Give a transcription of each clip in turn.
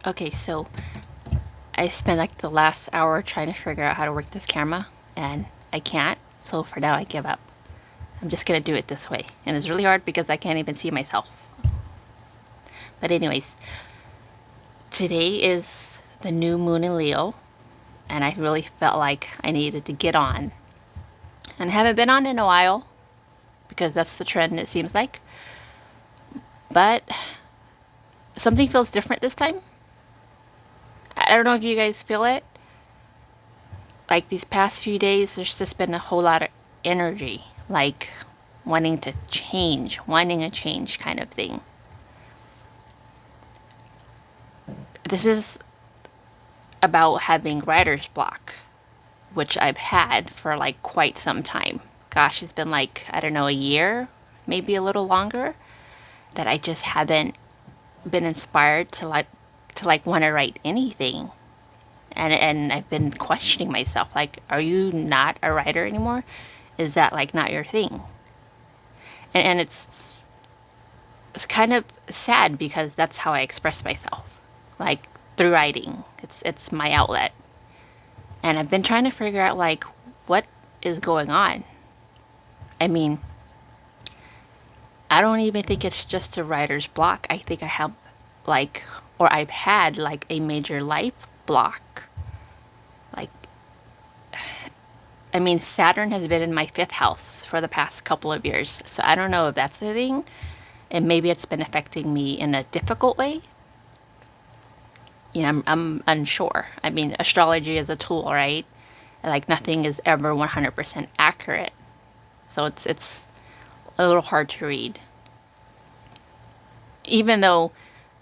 Okay, so I spent like the last hour trying to figure out how to work this camera, and I can't. So for now, I give up. I'm just gonna do it this way. And it's really hard because I can't even see myself. But anyways, today is the new moon in Leo, and I really felt like I needed to get on. And I haven't been on in a while because that's the trend, it seems like. But something feels different this time. I don't know if you guys feel it. Like these past few days, there's just been a whole lot of energy, like wanting to change, wanting a change kind of thing. This is about having writer's block, which I've had for like quite some time. Gosh, it's been like, I don't know, a year, maybe a little longer, that I just haven't been inspired to want to write anything. And I've been questioning myself, like, are you not a writer anymore? Is that like not your thing? And it's kind of sad because that's how I express myself, like through writing. It's my outlet, and I've been trying to figure out like what is going on. I mean, I don't even think it's just a writer's block. I think I have like, or I've had like a major life block. Like, I mean, Saturn has been in my fifth house for the past couple of years, so I don't know if that's the thing, and maybe it's been affecting me in a difficult way. I'm unsure. I mean, astrology is a tool, right? Like nothing is ever 100% accurate. So it's a little hard to read. Even though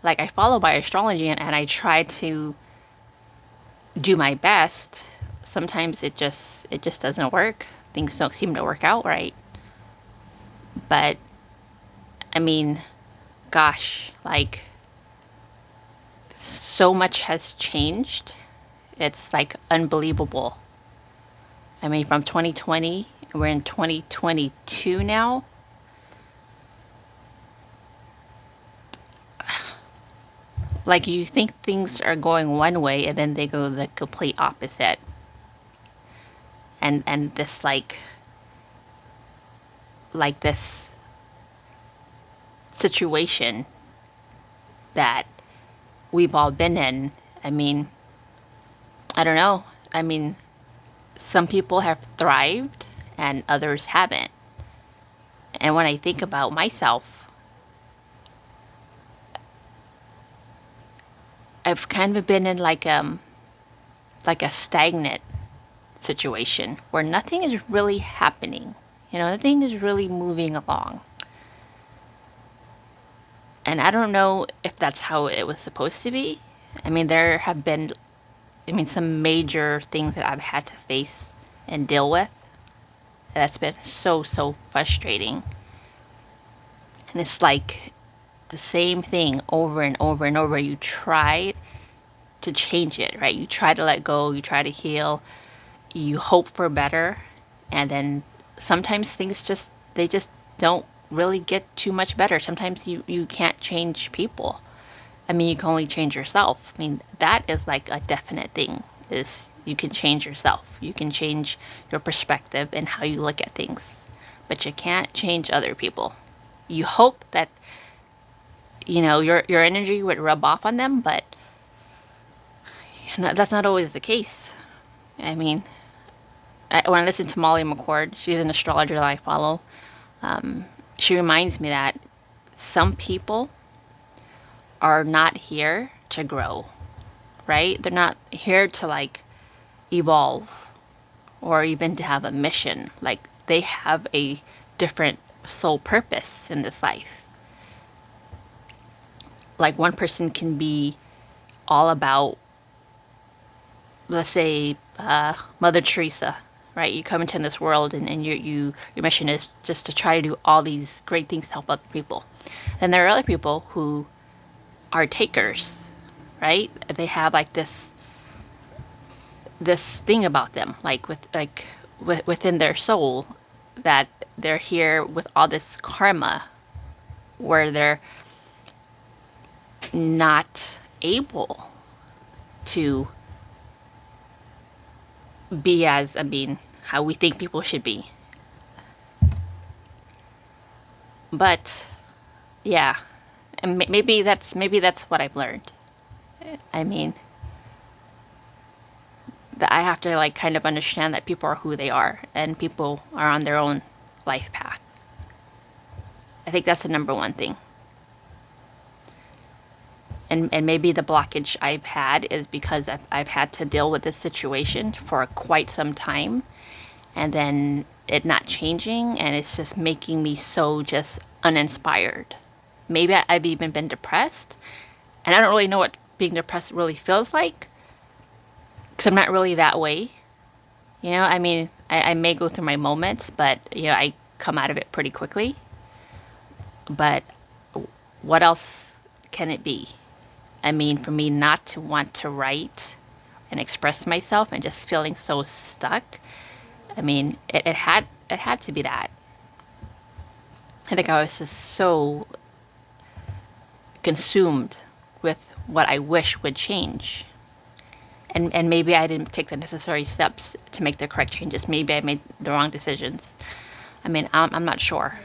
like I follow by astrology and I try to do my best, sometimes it just doesn't work. Things don't seem to work out right. But I mean, gosh, like so much has changed. It's like unbelievable. I mean, from 2020, we're in 2022 now. Like you think things are going one way and then they go the complete opposite. And this like this situation that we've all been in. I mean, I don't know. I mean, some people have thrived and others haven't. And when I think about myself, I've kind of been in like a stagnant situation where nothing is really happening. Nothing is really moving along. And I don't know if that's how it was supposed to be. I mean, there have been, some major things that I've had to face and deal with. That's been so, so frustrating. And it's like the same thing over and over and over. You try to change it, right? You try to let go, you try to heal, you hope for better, and then sometimes they just don't really get too much better. Sometimes you can't change people. I mean, you can only change yourself. I mean, that is like a definite thing, is you can change yourself. You can change your perspective and how you look at things, but you can't change other people. You hope that your energy would rub off on them, but that's not always the case. I mean, when I listen to Molly McCord, she's an astrologer that I follow. She reminds me that some people are not here to grow, right? They're not here to like evolve or even to have a mission. Like they have a different soul purpose in this life. Like one person can be all about, let's say, Mother Teresa, right? You come into this world and your mission is just to try to do all these great things to help other people. Then there are other people who are takers, right? They have like this thing about them, within their soul, that they're here with all this karma where they're not able. to be as, I mean, how we think people should be. But yeah, and maybe that's what I've learned. I mean, that I have to like kind of understand that people are who they are and people are on their own life path. I think that's the number one thing. And maybe the blockage I've had is because I've had to deal with this situation for quite some time, and then it not changing, and it's just making me so just uninspired. Maybe I've even been depressed, and I don't really know what being depressed really feels like because I'm not really that way. I mean, I may go through my moments, but I come out of it pretty quickly. But what else can it be? I mean, for me not to want to write and express myself and just feeling so stuck. I mean, it had to be that. I think I was just so consumed with what I wish would change. And maybe I didn't take the necessary steps to make the correct changes. Maybe I made the wrong decisions. I mean, I'm not sure.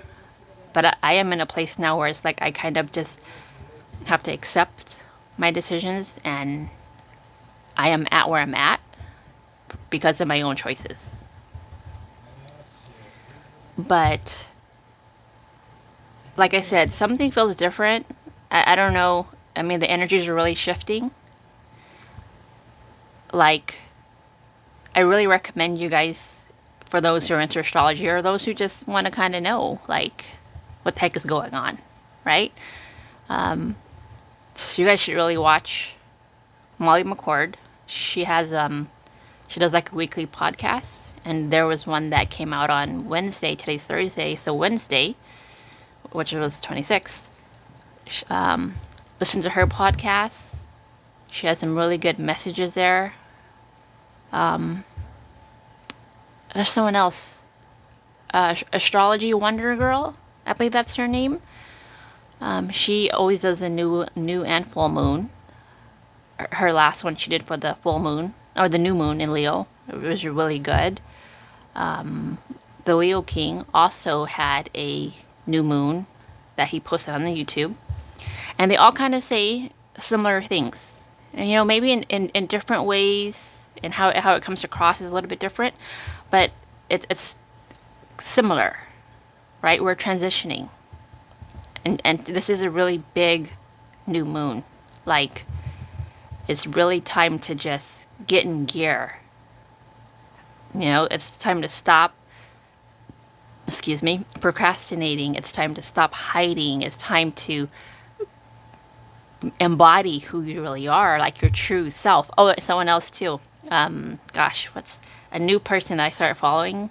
But I am in a place now where it's like I kind of just have to accept my decisions, and I am at where I'm at because of my own choices. But like I said, something feels different. I don't know. I mean, the energies are really shifting. Like, I really recommend you guys, for those who are into astrology or those who just want to kind of know, like, what the heck is going on, right? So you guys should really watch Molly McCord. She does like a weekly podcast, and there was one that came out on Wednesday. Today's Thursday, so Wednesday, which was 26th. Listen to her podcast. She has some really good messages there. There's someone else, Astrology Wonder Girl. I believe that's her name. She always does a new and full moon. Her last one she did for the full moon or the new moon in Leo. It was really good. The Leo King also had a new moon that he posted on the YouTube, and they all kind of say similar things. And maybe in different ways, and how it comes across is a little bit different, but it's similar, right? We're transitioning, and this is a really big new moon. Like, it's really time to just get in gear. It's time to stop, excuse me, procrastinating. It's time to stop hiding. It's time to embody who you really are, like your true self. Oh, someone else too. Gosh, what's a new person that I started following?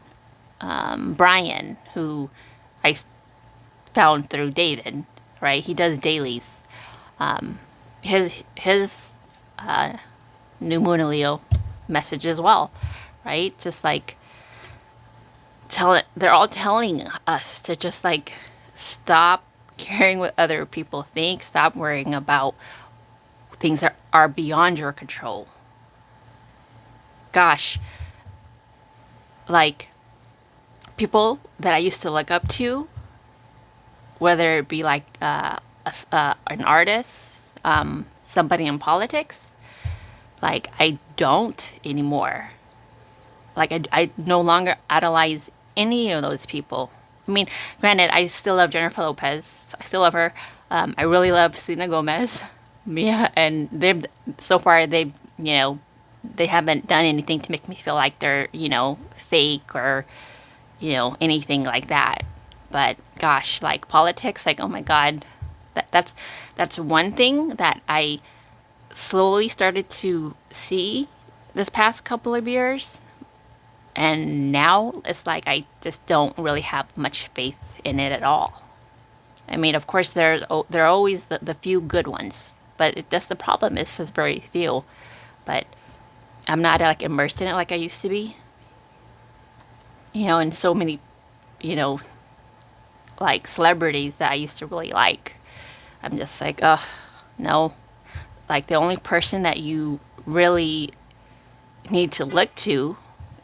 Brian, who I found through David, right? He does dailies. His new moon Leo message as well, right? Just like they're all telling us to just like stop caring what other people think, stop worrying about things that are beyond your control. Gosh, like, people that I used to look up to, whether it be like an artist, somebody in politics, like, I don't anymore. Like, I no longer idolize any of those people. I mean, granted, I still love Jennifer Lopez. I still love her. I really love Selena Gomez. Yeah, and so far they haven't done anything to make me feel like they're fake or anything like that. But gosh, like politics, like, oh my God, that's one thing that I slowly started to see this past couple of years. And now it's like I just don't really have much faith in it at all. I mean, of course, there are always the few good ones, but that's the problem. It's just very few. But I'm not like immersed in it like I used to be. And so many, you know, like celebrities that I used to really like. I'm just like, oh, no. Like, the only person that you really need to look to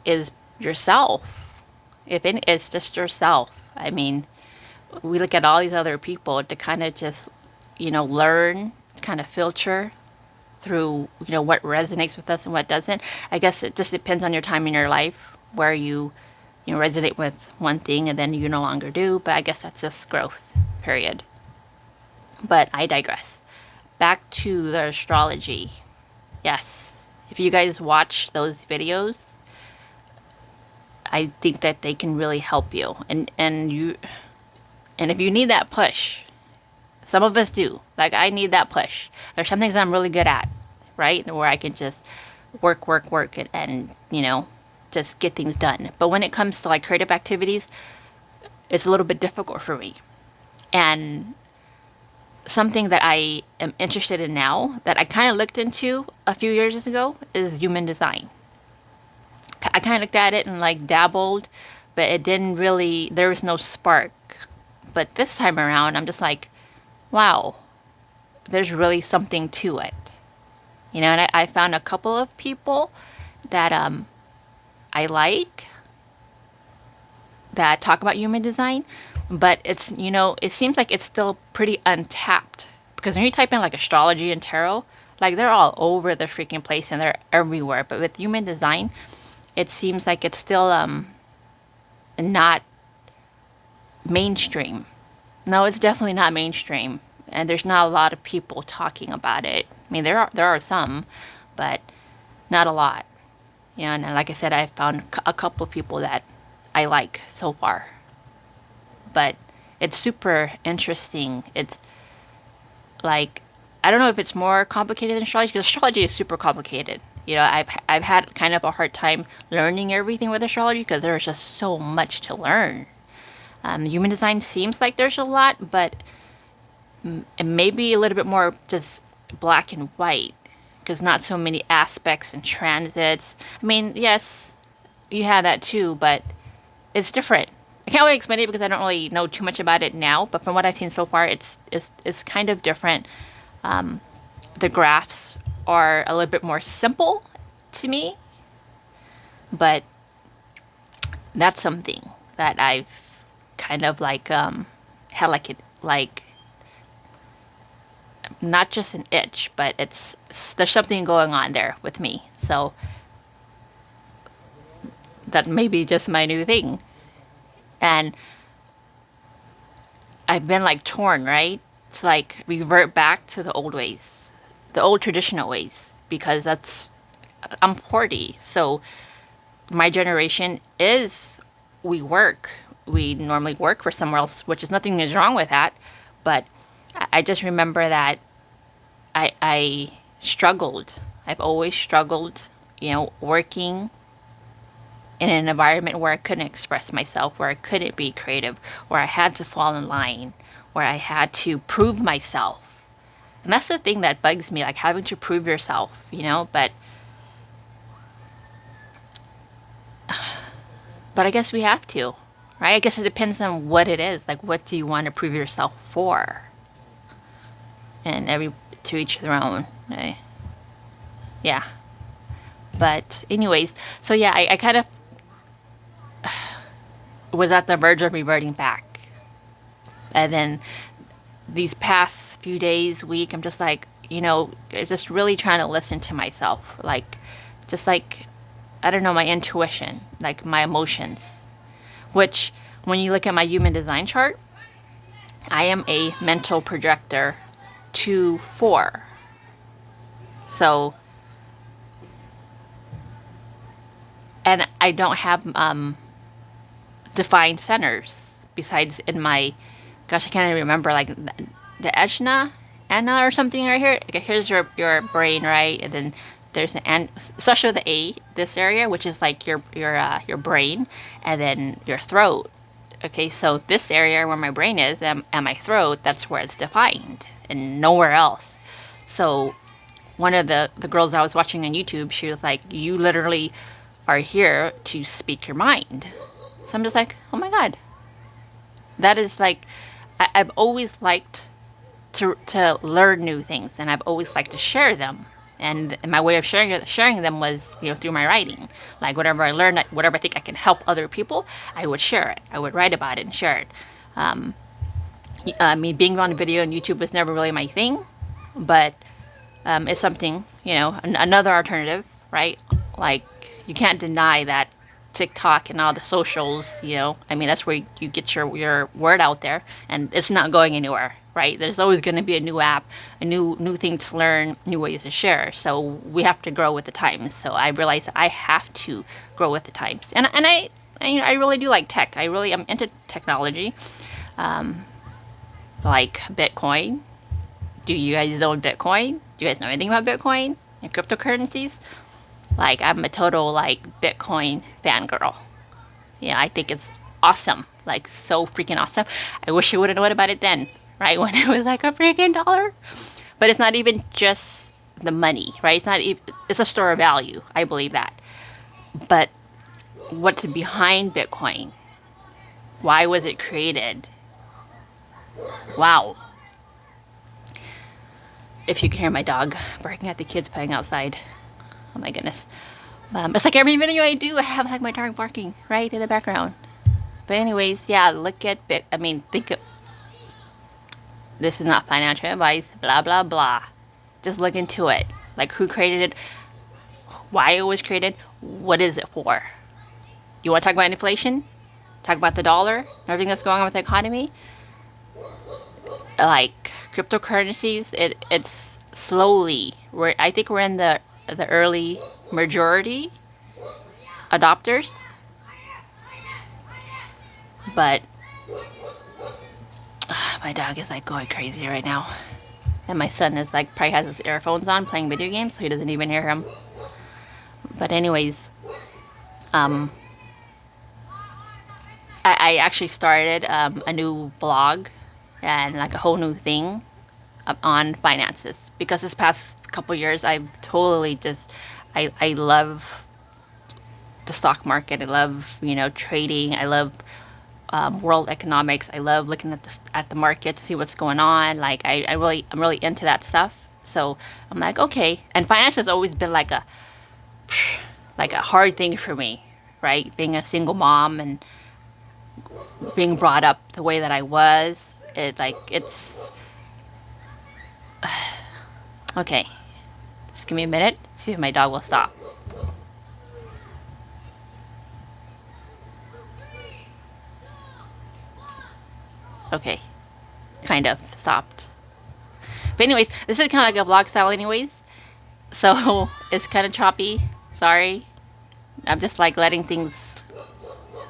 is yourself. If it's just yourself. I mean, we look at all these other people to kind of just, learn, kind of filter through, what resonates with us and what doesn't. I guess it just depends on your time in your life where you resonate with one thing and then you no longer do. But I guess that's just growth, period. But I digress. Back to the astrology. Yes. If you guys watch those videos, I think that they can really help you. And if you need that push, some of us do. Like, I need that push. There's some things I'm really good at, right? Where I can just work, and just get things done. But when it comes to like creative activities, it's a little bit difficult for me. And something that I am interested in now that I kind of looked into a few years ago is human design. I kind of looked at it and like dabbled, but it didn't really, there was no spark. But this time around, I'm just like, wow, there's really something to it. And I found a couple of people that I like that talk about human design, but it's, it seems like it's still pretty untapped, because when you type in like astrology and tarot, like they're all over the freaking place and they're everywhere. But with human design, it seems like it's still not mainstream. No, it's definitely not mainstream, and there's not a lot of people talking about it. I mean, there are some, but not a lot. And like I said, I found a couple of people that I like so far. But it's super interesting. It's like, I don't know if it's more complicated than astrology, because astrology is super complicated. I've had kind of a hard time learning everything with astrology because there's just so much to learn. Human design seems like there's a lot, but maybe a little bit more just black and white, because not so many aspects and transits. I mean, yes, you have that too, but it's different. I can't really explain it because I don't really know too much about it now, but from what I've seen so far, it's kind of different. The graphs are a little bit more simple to me, but that's something that I've kind of like had like not just an itch, but there's something going on there with me. So that may be just my new thing. And I've been like torn, right? It's like revert back to the old ways, the old traditional ways, because I'm 40. So my generation we normally work for somewhere else, which is nothing is wrong with that. But I just remember that I struggled. I've always struggled, working in an environment where I couldn't express myself, where I couldn't be creative, where I had to fall in line, where I had to prove myself. And that's the thing that bugs me, like having to prove yourself, but I guess we have to, right? I guess it depends on what it is. Like, what do you want to prove yourself for? And to each their own. Yeah. But anyways, so yeah, I kind of was at the verge of reverting back. And then these past few days, week, I'm just like, just really trying to listen to myself. Like, just like, I don't know, my intuition, like my emotions. Which, when you look at my human design chart, I am a mental projector 2-4. So, and I don't have defined centers besides in my, gosh, I can't even remember, like the Anna or something right here. Okay, here's your brain, right? And then there's an especially with the A, this area, which is like your brain, and then your throat. Okay, so this area where my brain is and my throat, that's where it's defined, and nowhere else. So one of the girls I was watching on YouTube, she was like, you literally are here to speak your mind. So I'm just like, oh my God. That is like, I've always liked to learn new things, and I've always liked to share them. And my way of sharing them was, through my writing. Like whatever I learned, whatever I think I can help other people, I would share it. I would write about it and share it. Um, I mean, being on video and YouTube was never really my thing, but it's something, another alternative, right? Like you can't deny that TikTok and all the socials, I mean, that's where you get your word out there, and it's not going anywhere, right? There's always going to be a new app, a new thing to learn, new ways to share. So we have to grow with the times. So I realized that I have to grow with the times, and I really do like tech. I really am into technology, like Bitcoin. Do you guys own Bitcoin? Do you guys know anything about Bitcoin and cryptocurrencies? Like, I'm a total, like, Bitcoin fangirl. Yeah, I think it's awesome. Like, so freaking awesome. I wish I would have known about it then, right? When it was like a freaking dollar. But it's not even just the money, right? It's not even, it's a store of value. I believe that. But what's behind Bitcoin? Why was it created? Wow. If you can hear my dog barking at the kids playing outside. Oh my goodness. It's like every video I do, I have like my dog barking right in the background. But anyways, yeah, look at think of, this is not financial advice, blah, blah, blah. Just look into it. Like who created it, why it was created, what is it for? You want to talk about inflation? Talk about the dollar, everything that's going on with the economy? Like cryptocurrencies, it's slowly, I think we're in the early majority adopters, but my dog is like going crazy right now, and my son is like probably has his earphones on playing video games, so he doesn't even hear him. But anyways, I actually started a new blog and like a whole new thing on finances, because this past couple years I've totally just I love the stock market. I love trading. I love world economics. I love looking at the market to see what's going on. Like I'm really into that stuff. So I'm like, okay. And finance has always been like a hard thing for me, right? Being a single mom and being brought up the way that I was, it's okay. Just give me a minute. See if my dog will stop. Okay, kind of stopped. But anyways, this is kind of like a vlog style anyways. So it's kind of choppy. Sorry. I'm just like letting things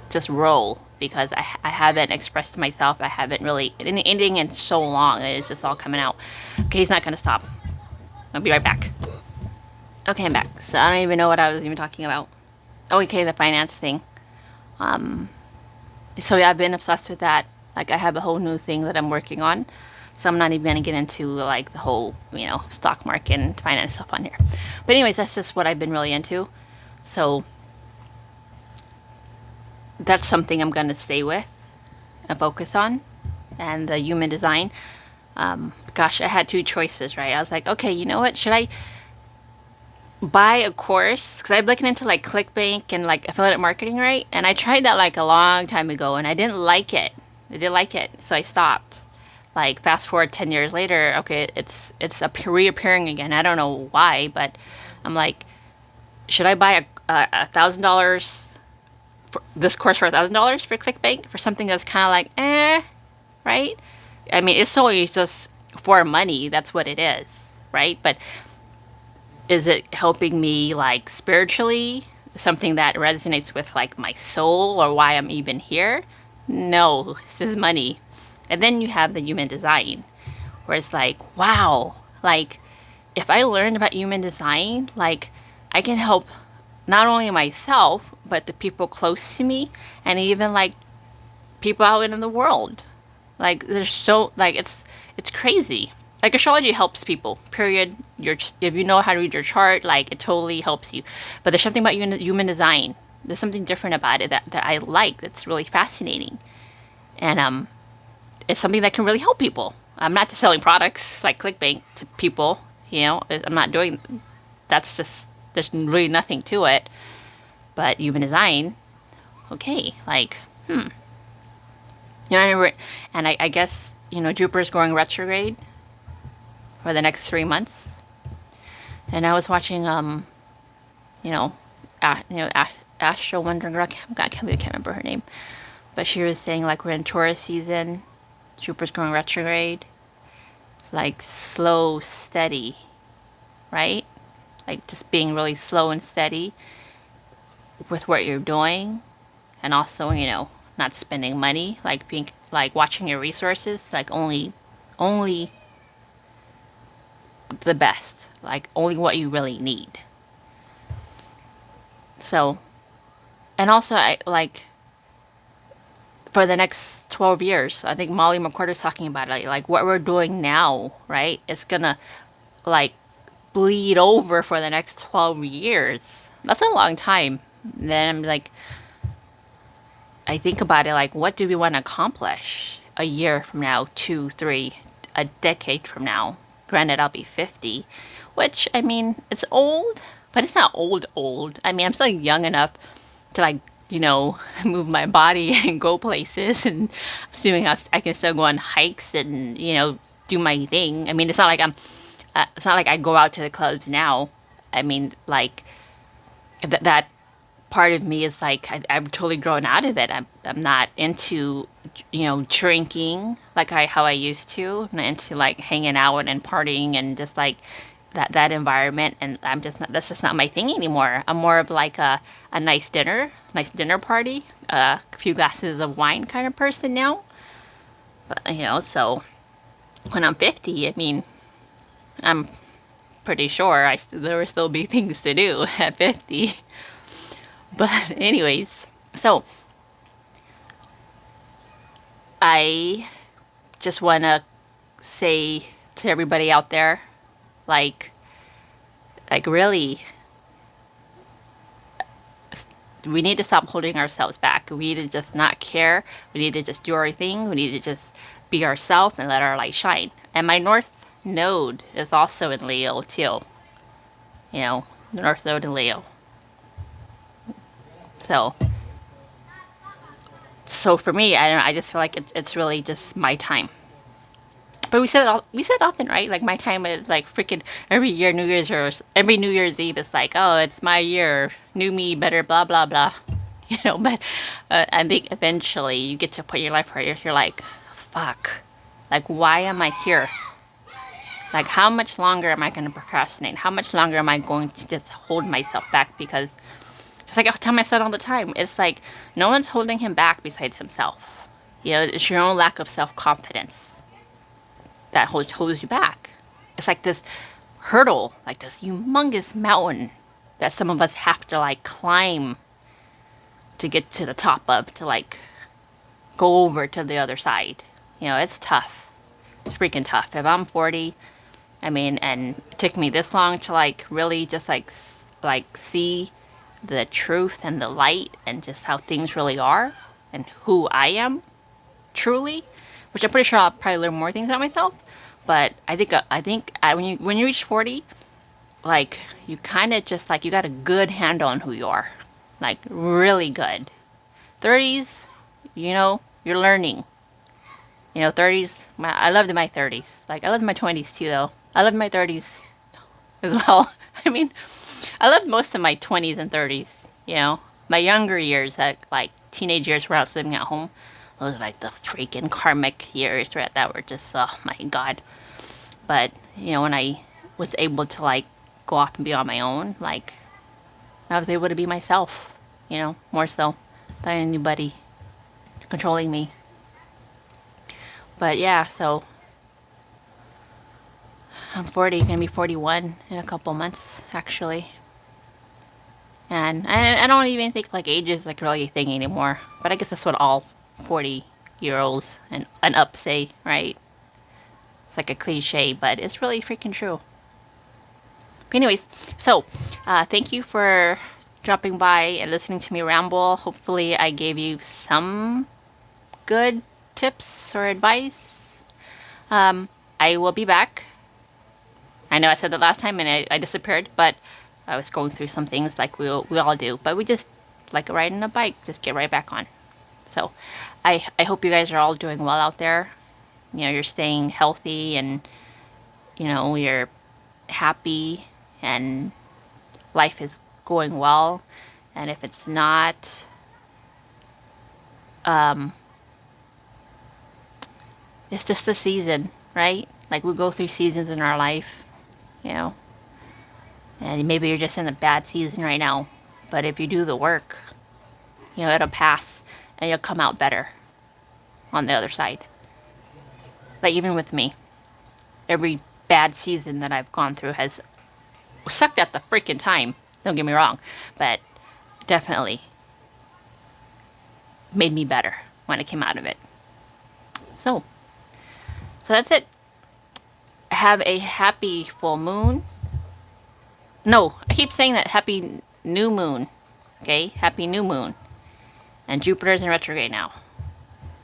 just roll, because I haven't expressed myself. I haven't really anything in so long. It's just all coming out. Okay, he's not going to stop. I'll be right back. Okay, I'm back. So I don't even know what I was even talking about. Oh, okay, the finance thing. So yeah, I've been obsessed with that. Like I have a whole new thing that I'm working on. So I'm not even going to get into like the whole, stock market and finance stuff on here. But anyways, that's just what I've been really into. So that's something I'm going to stay with and focus on. And the human design. Gosh, I had two choices, right? I was like, okay, you know what? Should I buy a course? Because I'm looking into like ClickBank and like affiliate marketing, right? And I tried that like a long time ago and I didn't like it. So I stopped. Like fast forward 10 years later, okay, it's reappearing again. I don't know why, but I'm like, should I buy $1,000 for this course for $1,000 for ClickBank for something that's kind of like right? I mean, it's always just for money. That's what it is, right? But is it helping me like spiritually? Something that resonates with like my soul or why I'm even here? No, it's just money. And then you have the human design, where it's like, wow, like if I learned about human design, like I can help not only myself, but the people close to me, and even like people out in the world. Like there's so like it's crazy. Like astrology helps people. Period. If you know how to read your chart, like it totally helps you. But there's something about human design. There's something different about it that I like. That's really fascinating, and it's something that can really help people. I'm not just selling products like ClickBank to people. I'm not doing that's just, there's really nothing to it. But human design, okay, like, and I guess, Jupiter's going retrograde for the next 3 months. And I was watching, you know, Astro Wonder Girl. I can't remember her name, but she was saying like we're in Taurus season. Jupiter's going retrograde. It's like slow, steady, right? Like just being really slow and steady with what you're doing, and also, not spending money, like being like watching your resources, like only the best, like only what you really need. So, and also I like for the next 12 years, I think Molly McCord talking about it, like what we're doing now, right? It's gonna like bleed over for the next 12 years. That's a long time. Then I'm like, I think about it like, what do we want to accomplish a year from now, two, three, a decade from now? Granted, I'll be 50, which, I mean, it's old, but it's not old, old. I mean, I'm still young enough to, like, move my body and go places. And I'm assuming I can still go on hikes and, do my thing. I mean, it's not like I go out to the clubs now. I mean, like, that part of me is like I've totally grown out of it. I'm not into drinking like how I used to. I'm not into like hanging out and partying and just like that environment. And I'm just not. That's just not my thing anymore. I'm more of like a nice dinner party, a few glasses of wine kind of person now. But so when I'm 50, I mean, I'm pretty sure there will still be things to do at 50. But anyways, so I just want to say to everybody out there, like really, we need to stop holding ourselves back. We need to just not care. We need to just do our thing. We need to just be ourselves and let our light shine. And my North Node is also in Leo too. The North Node in Leo. So for me, I don't know, I just feel like it's really just my time. But we said often, right? Like my time is like freaking every year, every New Year's Eve. It's like, oh, it's my year, new me, better, blah blah blah. But I think eventually you get to a point in your life where you're like, fuck, like why am I here? Like how much longer am I going to procrastinate? How much longer am I going to just hold myself back? Because just like I tell my son all the time, it's like no one's holding him back besides himself. It's your own lack of self-confidence that holds you back. It's like this hurdle, like this humongous mountain that some of us have to like climb to get to the top of, to like go over to the other side. It's tough. It's freaking tough. If I'm 40, I mean, and it took me this long to like really just like see the truth and the light and just how things really are and who I am truly, which I'm pretty sure I'll probably learn more things about myself. But I think when you reach 40, like you kind of just like you got a good handle on who you are, like really good. 30s, you're learning. 30s. I loved my 30s. Like I loved my 20s too, though. I loved my 30s as well. I mean, I loved most of my 20s and 30s. My younger years, like teenage years where I was living at home, those are like the freaking karmic years that were just, oh my God. But, when I was able to like go off and be on my own, like I was able to be myself, more so than anybody controlling me. But yeah, so I'm 40, gonna be 41 in a couple months, actually. And I don't even think like age is like really a thing anymore. But I guess that's what all 40-year-olds and up say, right? It's like a cliche, but it's really freaking true. But anyways, so thank you for dropping by and listening to me ramble. Hopefully I gave you some good tips or advice. I will be back. I know I said that last time and I disappeared, but I was going through some things like we all do. But we just, like riding a bike, just get right back on. So I hope you guys are all doing well out there. You know, you're staying healthy and, you know, you're happy and life is going well. And if it's not, it's just a season, right? Like we go through seasons in our life, you know, and maybe you're just in a bad season right now. But if you do the work, you know, it'll pass and you'll come out better on the other side. Like even with me, every bad season that I've gone through has sucked at the freaking time. Don't get me wrong, but definitely made me better when I came out of it. So that's it. Have a happy full moon. No, I keep saying that. Happy new moon. Okay, happy new moon. And Jupiter's in retrograde now.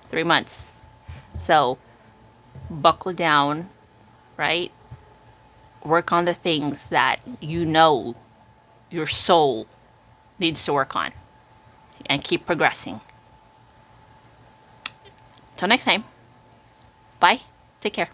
3 months. So buckle down, right? Work on the things that you know your soul needs to work on. And keep progressing. Till next time. Bye. Take care.